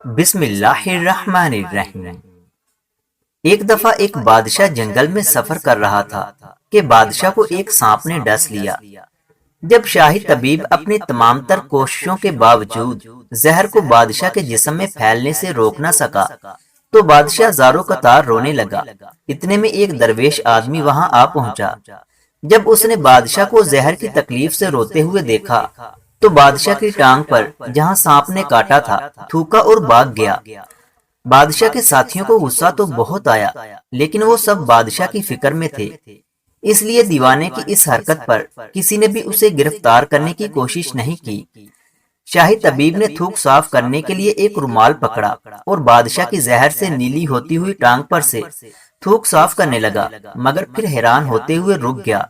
بسم اللہ الرحمن الرحیم۔ ایک دفعہ ایک بادشاہ جنگل میں سفر کر رہا تھا کہ بادشاہ کو ایک سانپ نے ڈس لیا۔ جب شاہی طبیب اپنی تمام تر کوششوں کے باوجود زہر کو بادشاہ کے جسم میں پھیلنے سے روک نہ سکا تو بادشاہ زاروں قطار رونے لگا۔ اتنے میں ایک درویش آدمی وہاں آ پہنچا۔ جب اس نے بادشاہ کو زہر کی تکلیف سے روتے ہوئے دیکھا تو بادشاہ کی ٹانگ پر جہاں سانپ نے کاٹا تھا تھوکا اور بھاگ گیا۔ بادشاہ کے ساتھیوں کو غصہ تو بہت آیا، لیکن وہ سب بادشاہ کی فکر میں تھے، اس لیے دیوانے کی اس حرکت پر کسی نے بھی اسے گرفتار کرنے کی کوشش نہیں کی۔ شاہی طبیب نے تھوک صاف کرنے کے لیے ایک رومال پکڑا اور بادشاہ کی زہر سے نیلی ہوتی ہوئی ٹانگ پر سے تھوک صاف کرنے لگا، مگر پھر حیران ہوتے ہوئے رک گیا۔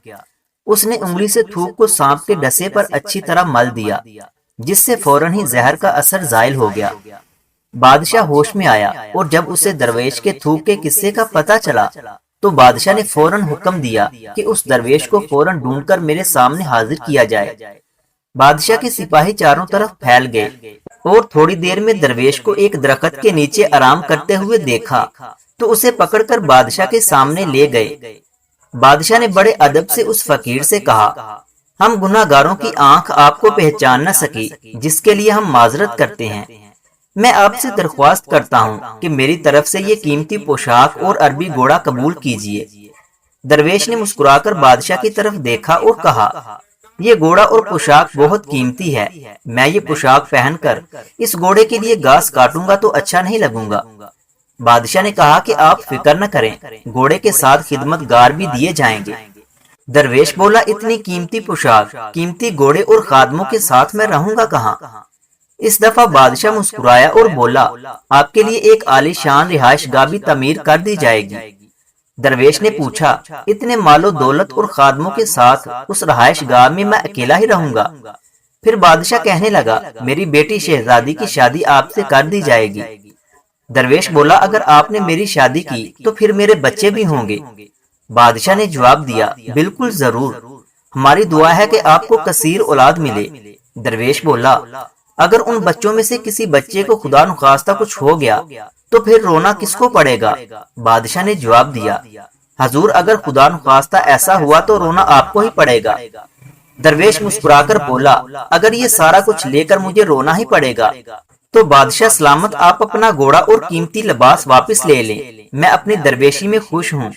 اس نے انگلی سے تھوک کو سانپ کے ڈسے پر اچھی طرح مل دیا، جس سے فوراً ہی زہر کا اثر زائل ہو گیا۔ بادشاہ ہوش میں آیا اور جب اسے درویش کے تھوک کے قصے کا پتہ چلا تو بادشاہ نے فوراً حکم دیا کہ اس درویش کو فوراً ڈھونڈ کر میرے سامنے حاضر کیا جائے۔ بادشاہ کے سپاہی چاروں طرف پھیل گئے اور تھوڑی دیر میں درویش کو ایک درخت کے نیچے آرام کرتے ہوئے دیکھا تو اسے پکڑ کر بادشاہ کے سامنے لے گئے۔ بادشاہ نے بڑے ادب سے اس فقیر سے کہا، ہم گناہ گاروں کی آنکھ آپ کو پہچان نہ سکی، جس کے لیے ہم معذرت کرتے ہیں۔ میں آپ سے درخواست کرتا ہوں کہ میری طرف سے یہ قیمتی پوشاک اور عربی گھوڑا قبول کیجیے۔ درویش نے مسکرا کر بادشاہ کی طرف دیکھا اور کہا، یہ گھوڑا اور پوشاک بہت قیمتی ہے، میں یہ پوشاک پہن کر اس گھوڑے کے لیے گھاس کاٹوں گا تو اچھا نہیں لگوں گا۔ بادشاہ نے کہا کہ آپ فکر نہ کریں، گھوڑے کے ساتھ خدمت گار بھی دیے جائیں گے۔ درویش بولا، اتنی قیمتی پوشاک، قیمتی گھوڑے اور خادموں کے ساتھ میں رہوں گا کہاں؟ اس دفعہ بادشاہ مسکرایا اور بولا، آپ کے لیے ایک عالی شان رہائش گاہ بھی تعمیر کر دی جائے گی۔ درویش نے پوچھا، اتنے مال و دولت اور خادموں کے ساتھ اس رہائش گاہ میں میں اکیلا ہی رہوں گا؟ پھر بادشاہ کہنے لگا، میری بیٹی شہزادی کی شادی آپ سے کر دی جائے گی۔ درویش بولا، اگر آپ نے میری شادی کی تو پھر میرے بچے بھی ہوں گے؟ بادشاہ نے جواب دیا، بالکل ضرور، ہماری دعا ہے کہ آپ کو کثیر اولاد ملے۔ درویش بولا، اگر ان بچوں میں سے کسی بچے کو خدا نخواستہ کچھ ہو گیا تو پھر رونا کس کو پڑے گا؟ بادشاہ نے جواب دیا، حضور، اگر خدا نخواستہ ایسا ہوا تو رونا آپ کو ہی پڑے گا۔ درویش مسکرا کر بولا، اگر یہ سارا کچھ لے کر مجھے رونا ہی پڑے گا تو بادشاہ سلامت آپ اپنا گھوڑا اور قیمتی لباس واپس لے لیں، میں اپنی درویشی میں خوش ہوں۔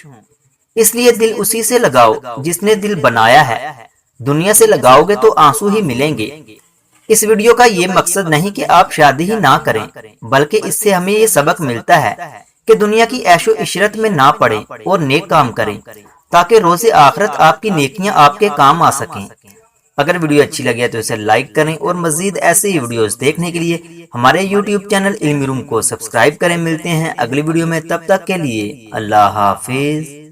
اس لیے دل اسی سے لگاؤ جس نے دل بنایا ہے، دنیا سے لگاؤ گے تو آنسو ہی ملیں گے۔ اس ویڈیو کا یہ مقصد نہیں کہ آپ شادی ہی نہ کریں، بلکہ اس سے ہمیں یہ سبق ملتا ہے کہ دنیا کی عیش و عشرت میں نہ پڑیں اور نیک کام کریں، تاکہ روز آخرت آپ کی نیکیاں آپ کے کام آ سکیں۔ اگر ویڈیو اچھی لگے تو اسے لائک کریں اور مزید ایسے ہی ویڈیوز دیکھنے کے لیے ہمارے یوٹیوب چینل علمی روم کو سبسکرائب کریں۔ ملتے ہیں اگلی ویڈیو میں، تب تک کے لیے اللہ حافظ۔